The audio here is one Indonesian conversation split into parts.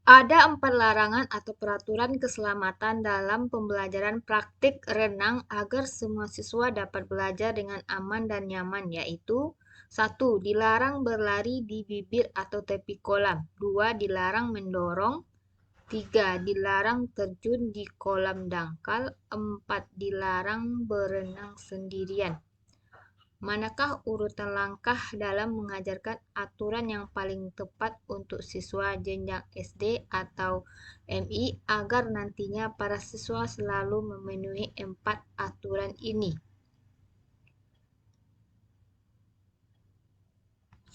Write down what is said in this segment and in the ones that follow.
Ada 4 larangan atau peraturan keselamatan dalam pembelajaran praktik renang agar semua siswa dapat belajar dengan aman dan nyaman, yaitu 1. Dilarang berlari di bibir atau tepi kolam. 2. Dilarang mendorong. 3. Dilarang terjun di kolam dangkal. 4. Dilarang berenang sendirian. Manakah urutan langkah dalam mengajarkan aturan yang paling tepat untuk siswa jenjang SD atau MI agar nantinya para siswa selalu memenuhi 4 aturan ini?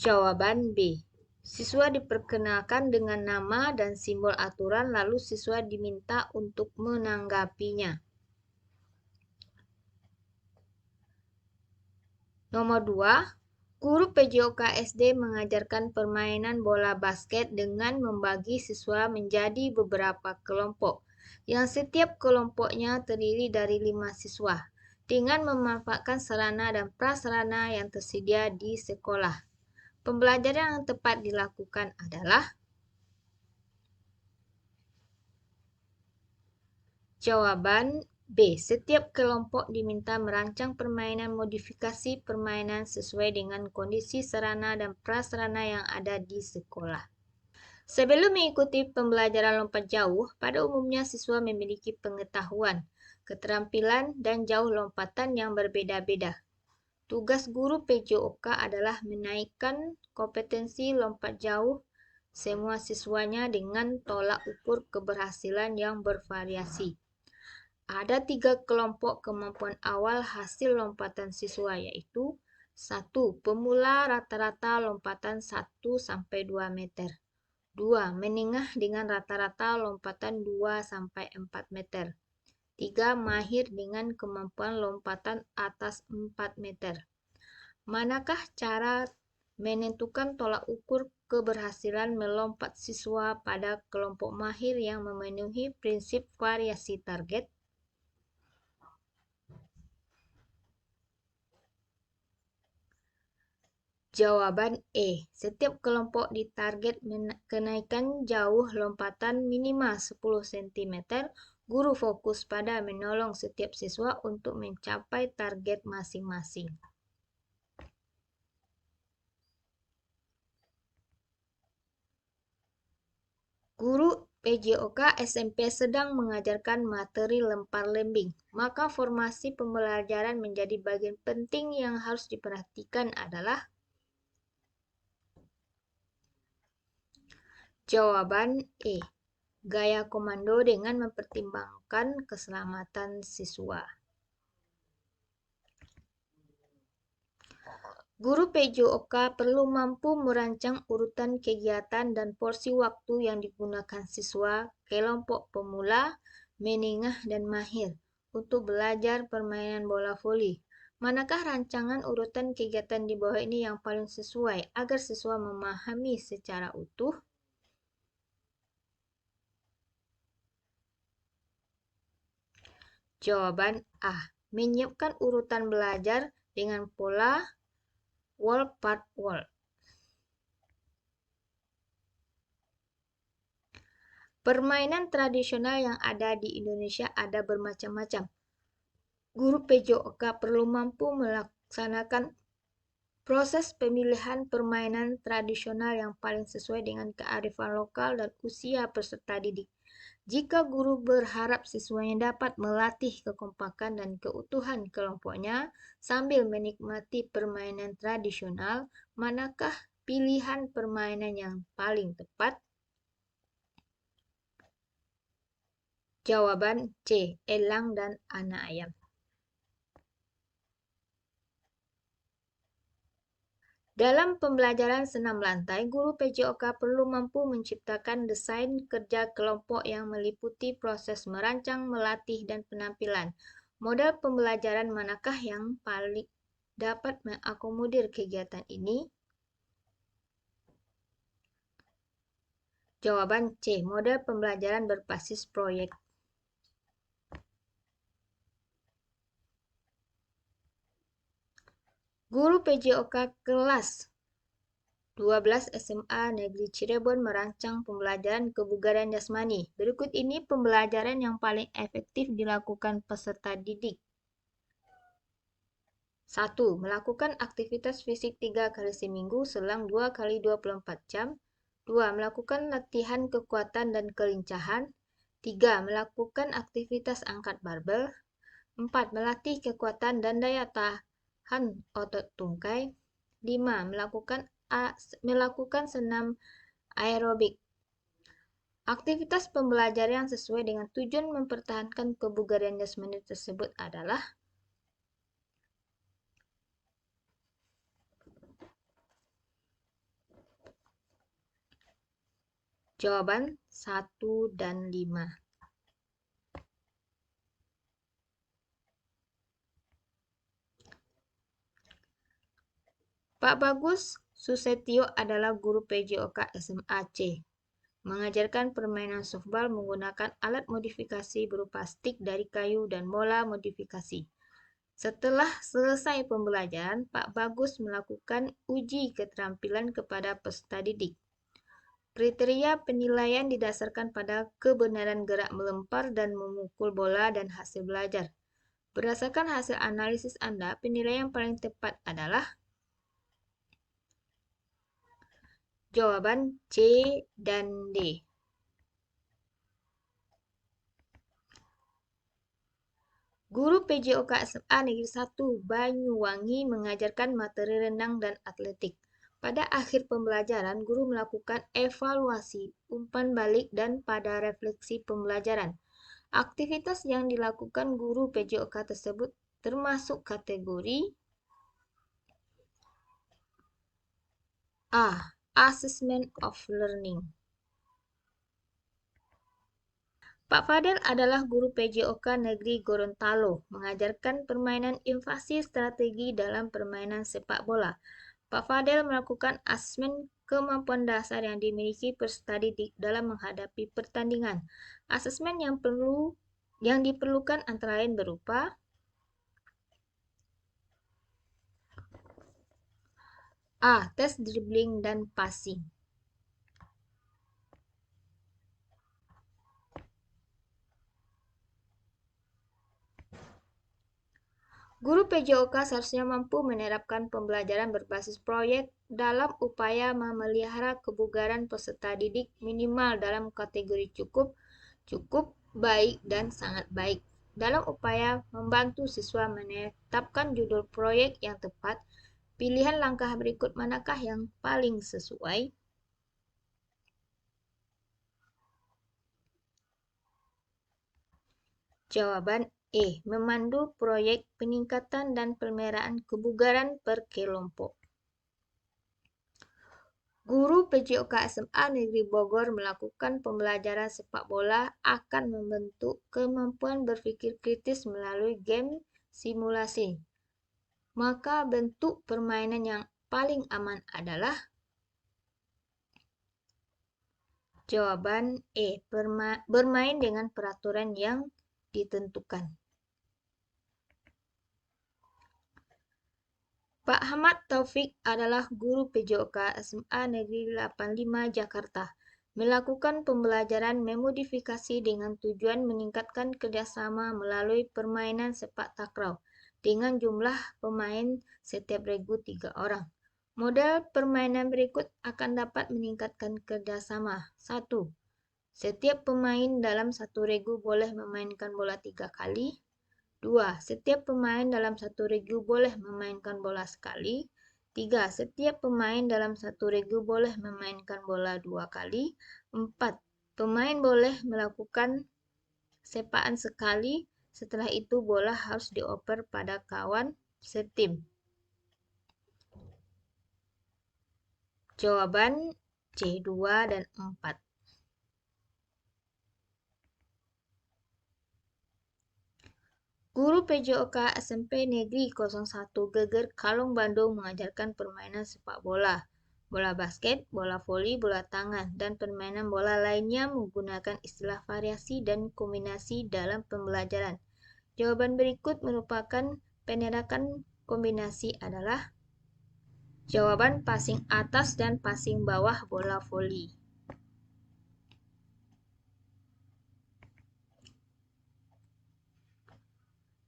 Jawaban B. Siswa diperkenalkan dengan nama dan simbol aturan, lalu siswa diminta untuk menanggapinya. Nomor 2, guru PJOK SD mengajarkan permainan bola basket dengan membagi siswa menjadi beberapa kelompok, yang setiap kelompoknya terdiri dari 5 siswa, dengan memanfaatkan sarana dan prasarana yang tersedia di sekolah. Pembelajaran yang tepat dilakukan adalah jawaban B. Setiap kelompok diminta merancang permainan modifikasi permainan sesuai dengan kondisi sarana dan prasarana yang ada di sekolah. Sebelum mengikuti pembelajaran lompat jauh, pada umumnya siswa memiliki pengetahuan, keterampilan, dan jauh lompatan yang berbeda-beda. Tugas guru PJOK adalah menaikkan kompetensi lompat jauh semua siswanya dengan tolak ukur keberhasilan yang bervariasi. Ada 3 kelompok kemampuan awal hasil lompatan siswa, yaitu 1. Pemula rata-rata lompatan 1-2 meter. 2. Menengah dengan rata-rata lompatan 2-4 meter. 3. Mahir dengan kemampuan lompatan atas 4 meter. Manakah cara menentukan tolak ukur keberhasilan melompat siswa pada kelompok mahir yang memenuhi prinsip variasi target? Jawaban E. Setiap kelompok ditarget kenaikan jauh lompatan minimal 10 cm. Guru fokus pada menolong setiap siswa untuk mencapai target masing-masing. Guru PJOK SMP sedang mengajarkan materi lempar lembing, maka formasi pembelajaran menjadi bagian penting yang harus diperhatikan adalah jawaban E. Gaya komando dengan mempertimbangkan keselamatan siswa. Guru PJOK perlu mampu merancang urutan kegiatan dan porsi waktu yang digunakan siswa kelompok pemula, menengah, dan mahir untuk belajar permainan bola voli. Manakah rancangan urutan kegiatan di bawah ini yang paling sesuai agar siswa memahami secara utuh? Jawaban A. Menyiapkan urutan belajar dengan pola wall part wall. Permainan tradisional yang ada di Indonesia ada bermacam-macam. Guru PJOK perlu mampu melaksanakan proses pemilihan permainan tradisional yang paling sesuai dengan kearifan lokal dan usia peserta didik. Jika guru berharap siswanya dapat melatih kekompakan dan keutuhan kelompoknya sambil menikmati permainan tradisional, manakah pilihan permainan yang paling tepat? Jawaban C. Elang dan anak ayam. Dalam pembelajaran senam lantai, guru PJOK perlu mampu menciptakan desain kerja kelompok yang meliputi proses merancang, melatih, dan penampilan. Model pembelajaran manakah yang paling dapat mengakomodir kegiatan ini? Jawaban C. Model pembelajaran berbasis proyek. Guru PJOK kelas 12 SMA Negeri Cirebon merancang pembelajaran kebugaran jasmani. Berikut ini pembelajaran yang paling efektif dilakukan peserta didik. 1. Melakukan aktivitas fisik 3 kali seminggu selang 2 kali 24 jam. 2. Melakukan latihan kekuatan dan kelincahan. 3. Melakukan aktivitas angkat barbel. 4. Melatih kekuatan dan daya tahan otot tungkai. 5. Melakukan senam aerobik. Aktivitas pembelajaran yang sesuai dengan tujuan mempertahankan kebugaran jasmani tersebut adalah jawaban 1 dan 5. Pak Bagus Susetio adalah guru PJOK SMA C. Mengajarkan permainan softball menggunakan alat modifikasi berupa stik dari kayu dan bola modifikasi. Setelah selesai pembelajaran, Pak Bagus melakukan uji keterampilan kepada peserta didik. Kriteria penilaian didasarkan pada kebenaran gerak melempar dan memukul bola dan hasil belajar. Berdasarkan hasil analisis Anda, penilaian yang paling tepat adalah jawaban C dan D. Guru PJOK SMA Negeri 1 Banyuwangi mengajarkan materi renang dan atletik. Pada akhir pembelajaran, guru melakukan evaluasi, umpan balik, dan pada refleksi pembelajaran. Aktivitas yang dilakukan guru PJOK tersebut termasuk kategori A. Assessment of Learning. Pak Fadel adalah guru PJOK Negeri Gorontalo, mengajarkan permainan invasi strategi dalam permainan sepak bola. Pak Fadel melakukan asesmen kemampuan dasar yang dimiliki peserta didik dalam menghadapi pertandingan. Asesmen yang diperlukan antara lain berupa A. Tes dribbling dan passing. Guru PJOK seharusnya mampu menerapkan pembelajaran berbasis proyek dalam upaya memelihara kebugaran peserta didik minimal dalam kategori cukup, baik, dan sangat baik. Dalam upaya membantu siswa menetapkan judul proyek yang tepat, pilihan langkah berikut manakah yang paling sesuai? Jawaban E. Memandu proyek peningkatan dan pemeliharaan kebugaran per kelompok. Guru PJOK SMA Negeri Bogor melakukan pembelajaran sepak bola akan membentuk kemampuan berpikir kritis melalui game simulasi. Maka bentuk permainan yang paling aman adalah jawaban E. Bermain dengan peraturan yang ditentukan. Pak Ahmad Taufik adalah guru PJOK SMA Negeri 85 Jakarta. Melakukan pembelajaran memodifikasi dengan tujuan meningkatkan kerjasama melalui permainan sepak takraw dengan jumlah pemain setiap regu 3 orang. Model permainan berikut akan dapat meningkatkan kerjasama. 1. Setiap pemain dalam satu regu boleh memainkan bola 3 kali. 2. Setiap pemain dalam satu regu boleh memainkan bola sekali. 3. Setiap pemain dalam satu regu boleh memainkan bola 2 kali. 4. Pemain boleh melakukan sepaan sekali. Setelah itu bola harus dioper pada kawan setim. Jawaban C2 dan 4. Guru PJOK SMP Negeri 01 Geger Kalong Bandung mengajarkan permainan sepak bola, bola basket, bola voli, bola tangan, dan permainan bola lainnya menggunakan istilah variasi dan kombinasi dalam pembelajaran. Jawaban berikut merupakan penerapan kombinasi adalah Jawaban passing atas dan passing bawah bola voli.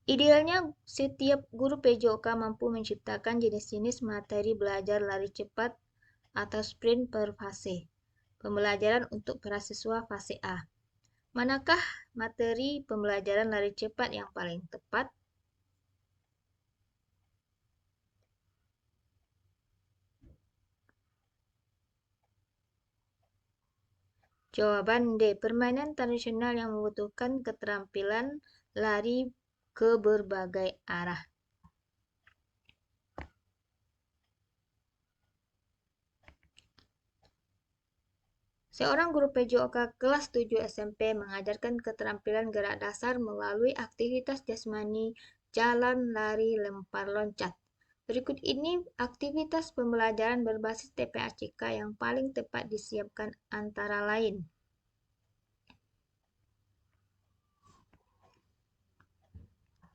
Idealnya, setiap guru PJOK mampu menciptakan jenis-jenis materi belajar lari cepat atau sprint per fase. Pembelajaran untuk para siswa fase A. Manakah materi pembelajaran lari cepat yang paling tepat? Jawaban D. Permainan tradisional yang membutuhkan keterampilan lari ke berbagai arah. Seorang guru PJOK kelas 7 SMP mengajarkan keterampilan gerak dasar melalui aktivitas jasmani, jalan, lari, lempar, loncat. Berikut ini aktivitas pembelajaran berbasis TPACK yang paling tepat disiapkan antara lain.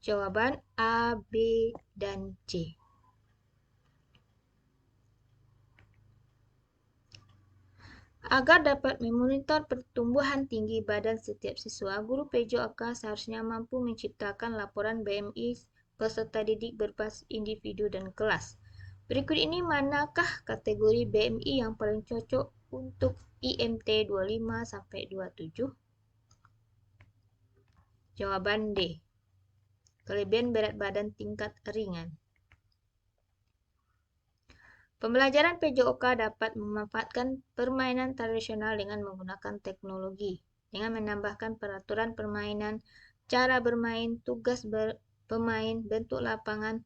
Jawaban A, B, dan C. Agar dapat memonitor pertumbuhan tinggi badan setiap siswa, guru PJOK seharusnya mampu menciptakan laporan BMI peserta didik berbasis individu dan kelas. Berikut ini manakah kategori BMI yang paling cocok untuk IMT 25-27? Jawaban D. Kelebihan berat badan tingkat ringan. Pembelajaran PJOK dapat memanfaatkan permainan tradisional dengan menggunakan teknologi, dengan menambahkan peraturan permainan, cara bermain, tugas pemain, bentuk lapangan,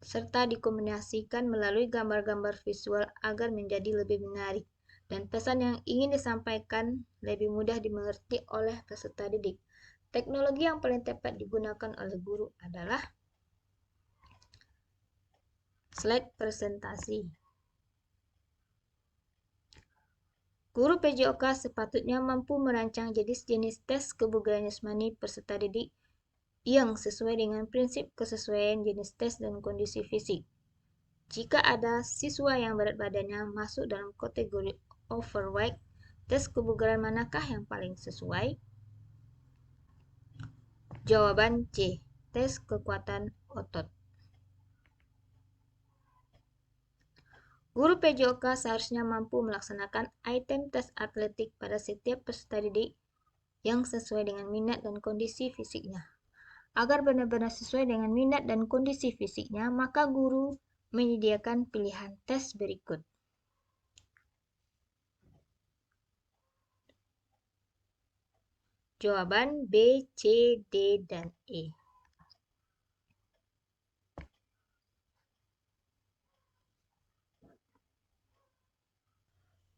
serta dikombinasikan melalui gambar-gambar visual agar menjadi lebih menarik, dan pesan yang ingin disampaikan lebih mudah dimengerti oleh peserta didik. Teknologi yang paling tepat digunakan oleh guru adalah slide presentasi. Guru PJOK sepatutnya mampu merancang jenis-jenis tes kebugaran jasmani peserta didik yang sesuai dengan prinsip kesesuaian jenis tes dan kondisi fisik. Jika ada siswa yang berat badannya masuk dalam kategori overweight, tes kebugaran manakah yang paling sesuai? Jawaban C. Tes kekuatan otot. Guru PJOK seharusnya mampu melaksanakan item tes atletik pada setiap peserta didik yang sesuai dengan minat dan kondisi fisiknya. Agar benar-benar sesuai dengan minat dan kondisi fisiknya, maka guru menyediakan pilihan tes berikut. Jawaban B, C, D, dan E.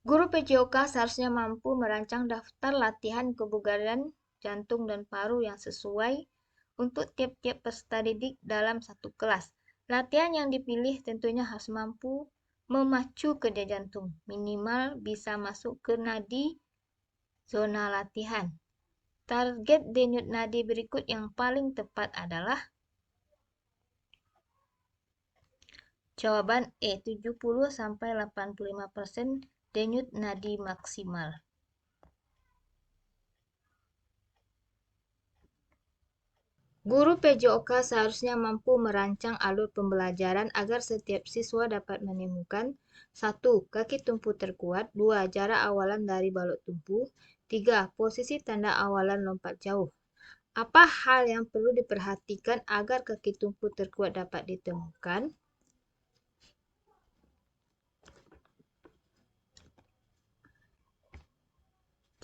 Guru PJOK seharusnya mampu merancang daftar latihan kebugaran jantung dan paru yang sesuai untuk tiap-tiap peserta didik dalam satu kelas. Latihan yang dipilih tentunya harus mampu memacu kerja jantung, minimal bisa masuk ke nadi zona latihan. Target denyut nadi berikut yang paling tepat adalah jawaban E, 70-85% denyut nadi maksimal. Guru PJOK seharusnya mampu merancang alur pembelajaran agar setiap siswa dapat menemukan 1. Kaki tumpu terkuat, 2. Jarak awalan dari balok tumpu, 3. Posisi tanda awalan lompat jauh. Apa hal yang perlu diperhatikan agar kaki tumpu terkuat dapat ditemukan?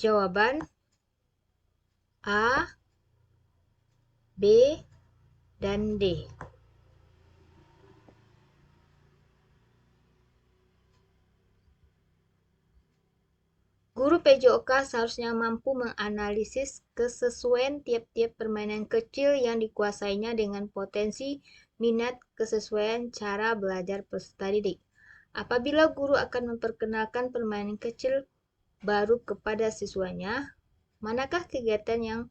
Jawaban A, B, dan D. Guru PJOK seharusnya mampu menganalisis kesesuaian tiap-tiap permainan kecil yang dikuasainya dengan potensi, minat, kesesuaian cara belajar peserta didik. Apabila guru akan memperkenalkan permainan kecil baru kepada siswanya, manakah kegiatan yang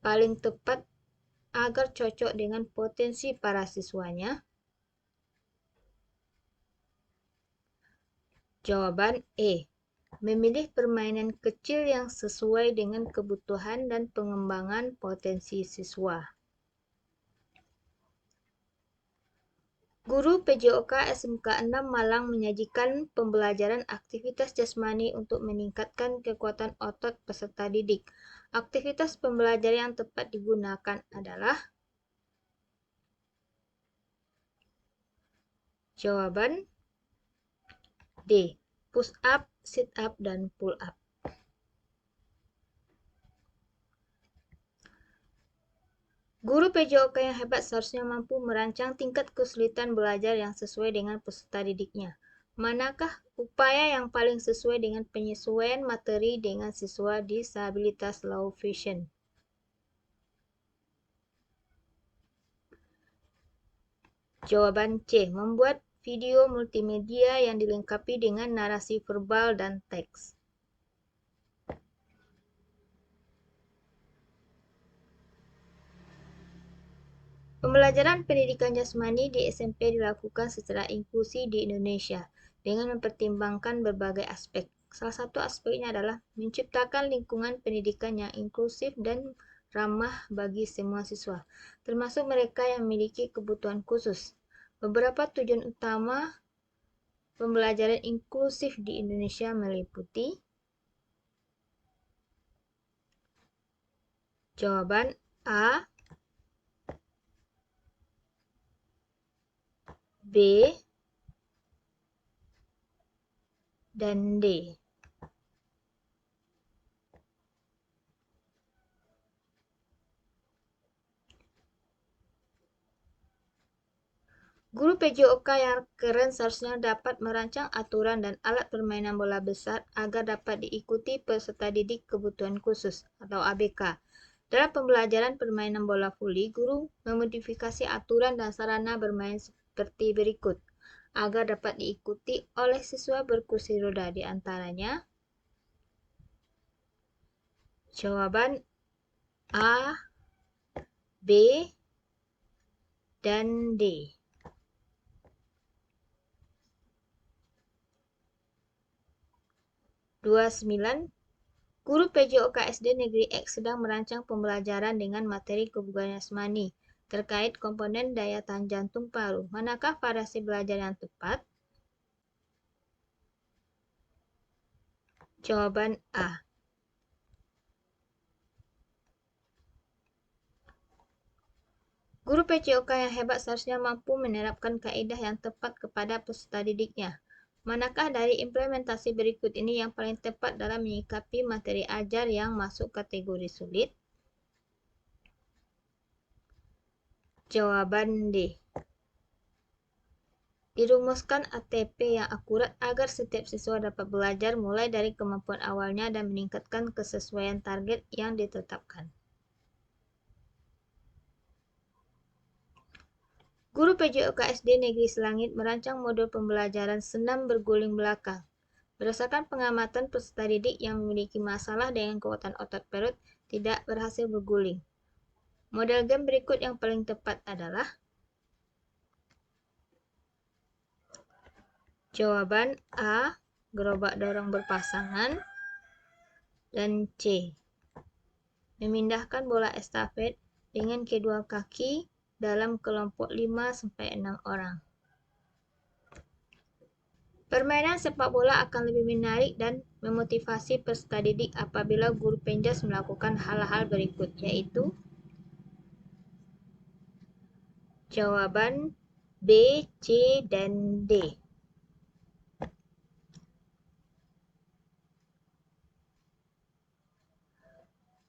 paling tepat agar cocok dengan potensi para siswanya? Jawaban E. Memilih permainan kecil yang sesuai dengan kebutuhan dan pengembangan potensi siswa. Guru PJOK SMK 6 Malang menyajikan pembelajaran aktivitas jasmani untuk meningkatkan kekuatan otot peserta didik. Aktivitas pembelajaran yang tepat digunakan adalah jawaban D. Push up, sit up, dan pull up. Guru PJOK yang hebat seharusnya mampu merancang tingkat kesulitan belajar yang sesuai dengan peserta didiknya. Manakah upaya yang paling sesuai dengan penyesuaian materi dengan siswa disabilitas low vision? Jawaban C. Membuat video multimedia yang dilengkapi dengan narasi verbal dan teks. Pembelajaran pendidikan jasmani di SMP dilakukan secara inklusi di Indonesia dengan mempertimbangkan berbagai aspek. Salah satu aspeknya adalah menciptakan lingkungan pendidikan yang inklusif dan ramah bagi semua siswa, termasuk mereka yang memiliki kebutuhan khusus. Beberapa tujuan utama pembelajaran inklusif di Indonesia meliputi jawaban A, B, dan D. Guru PJOK yang keren seharusnya dapat merancang aturan dan alat permainan bola besar agar dapat diikuti peserta didik kebutuhan khusus atau ABK. Dalam pembelajaran permainan bola voli, guru memodifikasi aturan dan sarana bermain seperti berikut agar dapat diikuti oleh siswa berkursi roda, di antaranya jawaban A, B, dan D. 29. Guru PJOK SD Negeri X sedang merancang pembelajaran dengan materi kebugaran jasmani terkait komponen daya tahan jantung paru. Manakah variasi belajar yang tepat? Jawaban A. Guru PJOK yang hebat seharusnya mampu menerapkan kaidah yang tepat kepada peserta didiknya. Manakah dari implementasi berikut ini yang paling tepat dalam menyikapi materi ajar yang masuk kategori sulit? Jawaban D. Dirumuskan ATP yang akurat agar setiap siswa dapat belajar mulai dari kemampuan awalnya dan meningkatkan kesesuaian target yang ditetapkan. Guru PJOK SD Negeri Selangit merancang modul pembelajaran senam berguling belakang. Berdasarkan pengamatan peserta didik yang memiliki masalah dengan kekuatan otot perut tidak berhasil berguling. Model game berikut yang paling tepat adalah jawaban A, gerobak dorong berpasangan, dan C, memindahkan bola estafet dengan kedua kaki dalam kelompok 5-6 orang. Permainan sepak bola akan lebih menarik dan memotivasi peserta didik apabila guru penjas melakukan hal-hal berikut, yaitu jawaban B, C, dan D.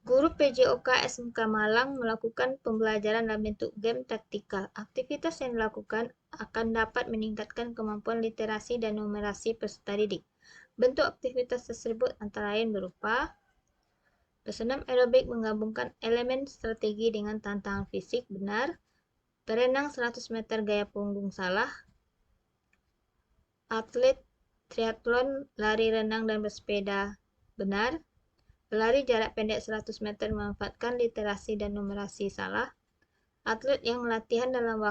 Guru PJOK SMK Malang melakukan pembelajaran dalam bentuk game taktikal. Aktivitas yang dilakukan akan dapat meningkatkan kemampuan literasi dan numerasi peserta didik. Bentuk aktivitas tersebut antara lain berupa bersenam aerobik menggabungkan elemen strategi dengan tantangan fisik, benar. Berenang 100 meter gaya punggung, salah. Atlet triathlon lari, renang, dan bersepeda, benar. Pelari jarak pendek 100 meter memanfaatkan literasi dan numerasi, salah. Atlet yang latihan dalam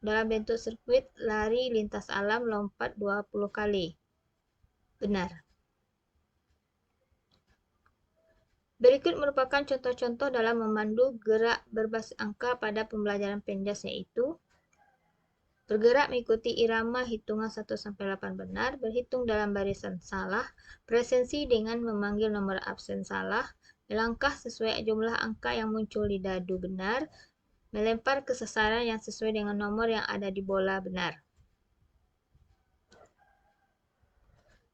bentuk sirkuit lari lintas alam lompat 20 kali. benar. Berikut merupakan contoh-contoh dalam memandu gerak berbasis angka pada pembelajaran PENJAS, yaitu bergerak mengikuti irama hitungan 1-8 benar, berhitung dalam barisan salah, presensi dengan memanggil nomor absen salah, melangkah sesuai jumlah angka yang muncul di dadu benar, melempar ke sasaran yang sesuai dengan nomor yang ada di bola benar.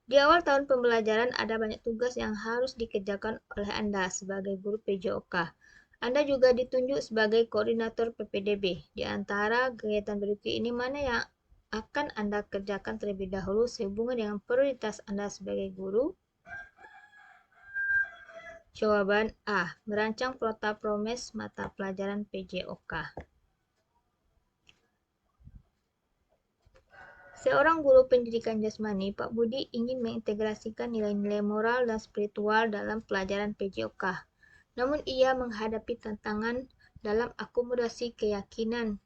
Di awal tahun pembelajaran ada banyak tugas yang harus dikerjakan oleh Anda sebagai guru PJOK. Anda juga ditunjuk sebagai koordinator PPDB. Di antara kegiatan berikut ini mana yang akan Anda kerjakan terlebih dahulu sehubungan dengan prioritas Anda sebagai guru? Jawaban A. Merancang prota promes mata pelajaran PJOK. Seorang guru pendidikan jasmani, Pak Budi ingin mengintegrasikan nilai-nilai moral dan spiritual dalam pelajaran PJOK. Namun ia menghadapi tantangan dalam akomodasi keyakinan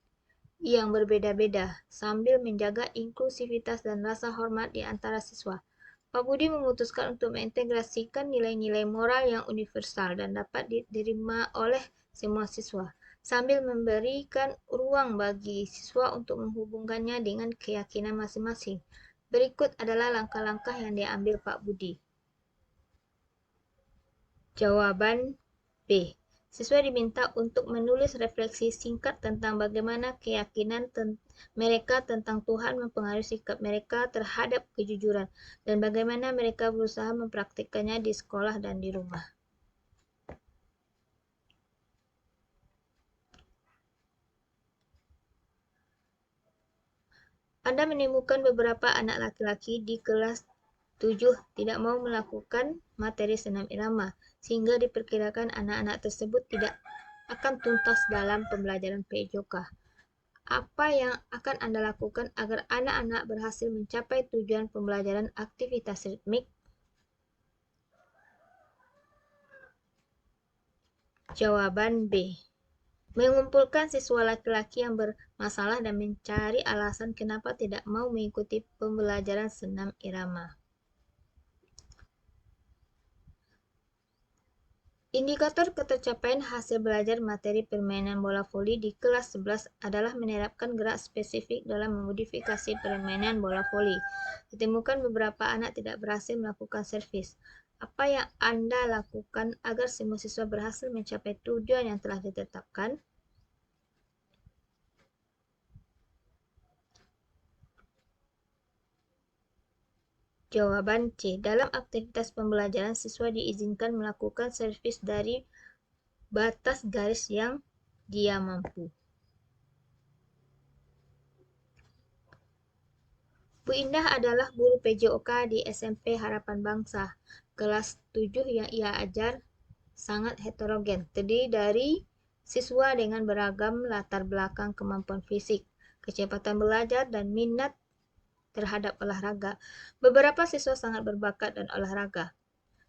yang berbeda-beda sambil menjaga inklusivitas dan rasa hormat di antara siswa. Pak Budi memutuskan untuk mengintegrasikan nilai-nilai moral yang universal dan dapat diterima oleh semua siswa, sambil memberikan ruang bagi siswa untuk menghubungkannya dengan keyakinan masing-masing. Berikut adalah langkah-langkah yang diambil Pak Budi. Jawaban B. Siswa diminta untuk menulis refleksi singkat tentang bagaimana keyakinan mereka tentang Tuhan mempengaruhi sikap mereka terhadap kejujuran dan bagaimana mereka berusaha mempraktikkannya di sekolah dan di rumah. Anda menemukan beberapa anak laki-laki di kelas 7 tidak mau melakukan materi senam irama, sehingga diperkirakan anak-anak tersebut tidak akan tuntas dalam pembelajaran PJOK. Apa yang akan Anda lakukan agar anak-anak berhasil mencapai tujuan pembelajaran aktivitas ritmik? Jawaban B. Mengumpulkan siswa laki-laki yang bermasalah dan mencari alasan kenapa tidak mau mengikuti pembelajaran senam irama. Indikator ketercapaian hasil belajar materi permainan bola voli di kelas 11 adalah menerapkan gerak spesifik dalam memodifikasi permainan bola voli. Ditemukan beberapa anak tidak berhasil melakukan servis. Apa yang Anda lakukan agar semua siswa berhasil mencapai tujuan yang telah ditetapkan? Jawaban C. Dalam aktivitas pembelajaran, siswa diizinkan melakukan servis dari batas garis yang dia mampu. Bu Indah adalah guru PJOK di SMP Harapan Bangsa. Kelas 7 yang ia ajar sangat heterogen, terdiri dari siswa dengan beragam latar belakang kemampuan fisik, kecepatan belajar, dan minat terhadap olahraga. Beberapa siswa sangat berbakat dan olahraga,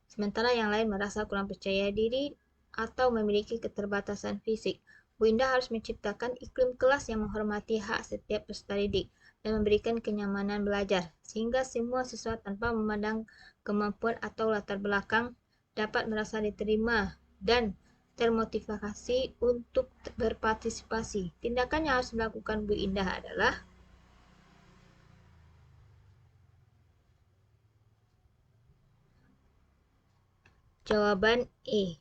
sementara yang lain merasa kurang percaya diri atau memiliki keterbatasan fisik. Bu Indah harus menciptakan iklim kelas yang menghormati hak setiap peserta didik dan memberikan kenyamanan belajar, sehingga semua siswa tanpa memandang kemampuan atau latar belakang dapat merasa diterima dan termotivasi untuk berpartisipasi. Tindakan yang harus dilakukan Bu Indah adalah jawaban E.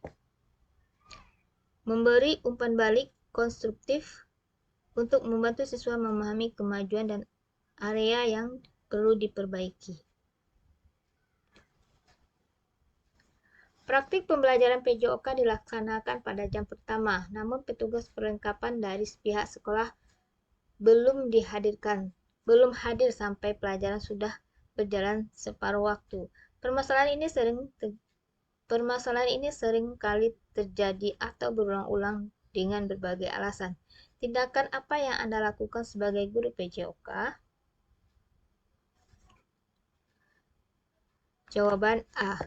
Memberi umpan balik konstruktif untuk membantu siswa memahami kemajuan dan area yang perlu diperbaiki. Praktik pembelajaran PJOK dilaksanakan pada jam pertama, namun petugas perlengkapan dari pihak sekolah belum hadir sampai pelajaran sudah berjalan separuh waktu. Permasalahan ini sering kali terjadi atau berulang-ulang dengan berbagai alasan. Tindakan apa yang Anda lakukan sebagai guru PJOK? Jawaban A.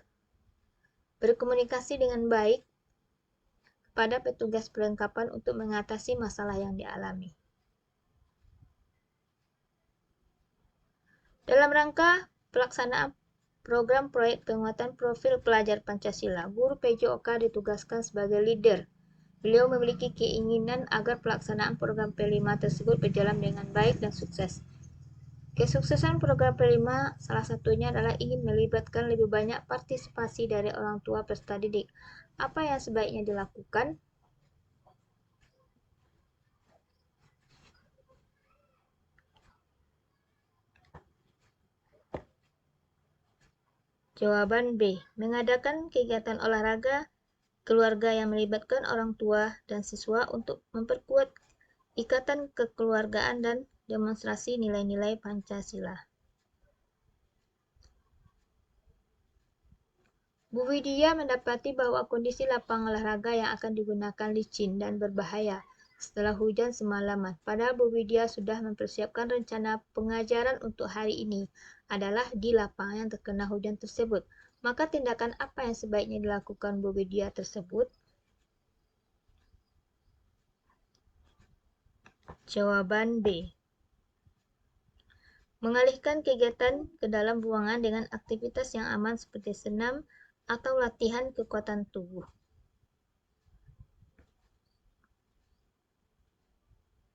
Berkomunikasi dengan baik kepada petugas perlengkapan untuk mengatasi masalah yang dialami. Dalam rangka pelaksanaan Program proyek penguatan profil pelajar Pancasila. Guru PJOK ditugaskan sebagai leader. Beliau memiliki keinginan agar pelaksanaan program P5 tersebut berjalan dengan baik dan sukses. Kesuksesan program P5 salah satunya adalah ingin melibatkan lebih banyak partisipasi dari orang tua peserta didik. Apa yang sebaiknya dilakukan? Jawaban B. Mengadakan kegiatan olahraga keluarga yang melibatkan orang tua dan siswa untuk memperkuat ikatan kekeluargaan dan demonstrasi nilai-nilai Pancasila. Bu Widya mendapati bahwa kondisi lapangan olahraga yang akan digunakan licin dan berbahaya setelah hujan semalaman. Padahal Bu Widya sudah mempersiapkan rencana pengajaran untuk hari ini adalah di lapangan yang terkena hujan tersebut. Maka tindakan apa yang sebaiknya dilakukan Bu Widya tersebut? Jawaban B. Mengalihkan kegiatan ke dalam ruangan dengan aktivitas yang aman seperti senam atau latihan kekuatan tubuh.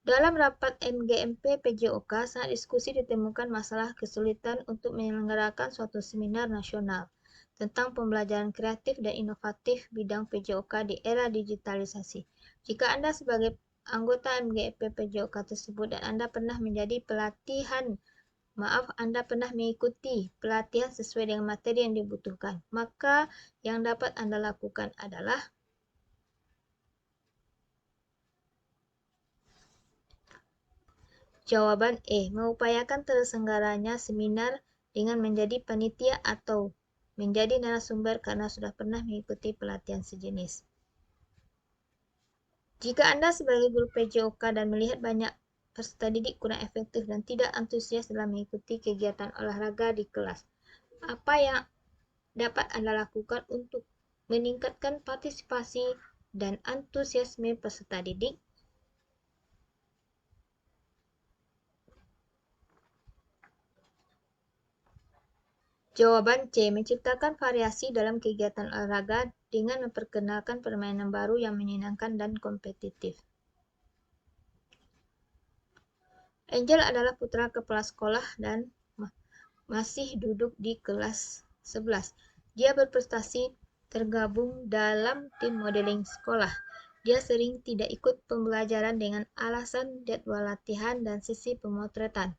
Dalam rapat MGMP PJOK saat diskusi ditemukan masalah kesulitan untuk menyelenggarakan suatu seminar nasional tentang pembelajaran kreatif dan inovatif bidang PJOK di era digitalisasi. Jika Anda sebagai anggota MGMP PJOK tersebut dan Anda pernah mengikuti pelatihan sesuai dengan materi yang dibutuhkan, maka yang dapat Anda lakukan adalah jawaban E. Mengupayakan terselenggaranya seminar dengan menjadi panitia atau menjadi narasumber karena sudah pernah mengikuti pelatihan sejenis. Jika Anda sebagai guru PJOK dan melihat banyak peserta didik kurang efektif dan tidak antusias dalam mengikuti kegiatan olahraga di kelas, apa yang dapat Anda lakukan untuk meningkatkan partisipasi dan antusiasme peserta didik? Jawaban C. Menciptakan variasi dalam kegiatan olahraga dengan memperkenalkan permainan baru yang menyenangkan dan kompetitif. Angel adalah putra kepala sekolah dan masih duduk di kelas 11. Dia berprestasi tergabung dalam tim modeling sekolah. Dia sering tidak ikut pembelajaran dengan alasan jadwal latihan dan sesi pemotretan.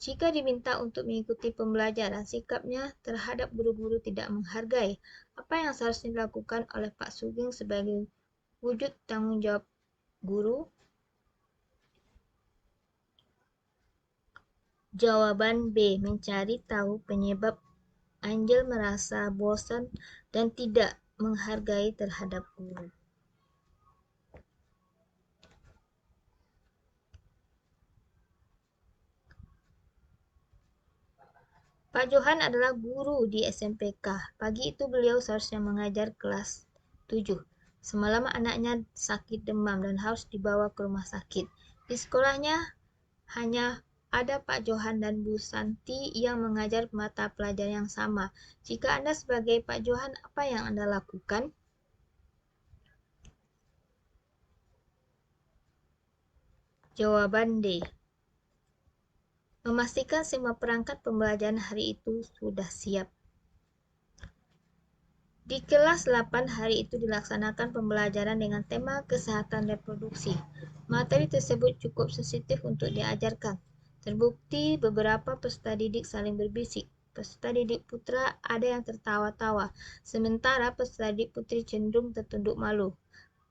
Jika diminta untuk mengikuti pembelajaran, sikapnya terhadap guru-guru tidak menghargai. Apa yang seharusnya dilakukan oleh Pak Sugeng sebagai wujud tanggung jawab guru? Jawaban B. Mencari tahu penyebab Angel merasa bosan dan tidak menghargai terhadap guru. Pak Johan adalah guru di SMPK. Pagi itu beliau seharusnya mengajar kelas 7. Semalam anaknya sakit demam dan harus dibawa ke rumah sakit. Di sekolahnya hanya ada Pak Johan dan Bu Santi yang mengajar mata pelajaran yang sama. Jika Anda sebagai Pak Johan, apa yang Anda lakukan? Jawaban D. Memastikan semua perangkat pembelajaran hari itu sudah siap. Di kelas 8 hari itu dilaksanakan pembelajaran dengan tema kesehatan reproduksi. Materi tersebut cukup sensitif untuk diajarkan. Terbukti beberapa peserta didik saling berbisik. Peserta didik putra ada yang tertawa-tawa, sementara peserta didik putri cenderung tertunduk malu.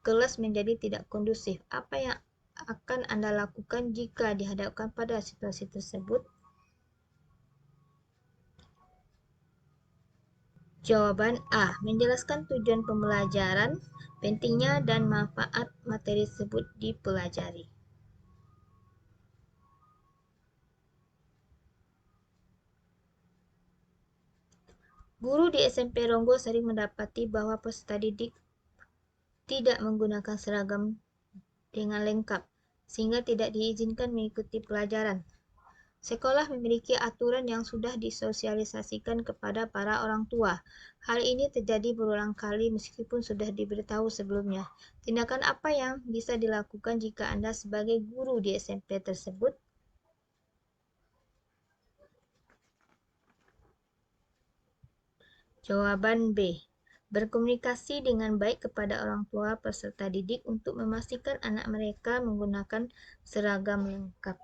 Kelas menjadi tidak kondusif. Apa yang akan Anda lakukan jika dihadapkan pada situasi tersebut? Jawaban A. Menjelaskan tujuan pembelajaran, pentingnya dan manfaat materi tersebut dipelajari. Guru di SMP Ronggo sering mendapati bahwa peserta didik tidak menggunakan seragam dengan lengkap, sehingga tidak diizinkan mengikuti pelajaran. Sekolah memiliki aturan yang sudah disosialisasikan kepada para orang tua. Hal ini terjadi berulang kali meskipun sudah diberitahu sebelumnya. Tindakan apa yang bisa dilakukan jika Anda sebagai guru di SMP tersebut? Jawaban B. Berkomunikasi dengan baik kepada orang tua peserta didik untuk memastikan anak mereka menggunakan seragam lengkap.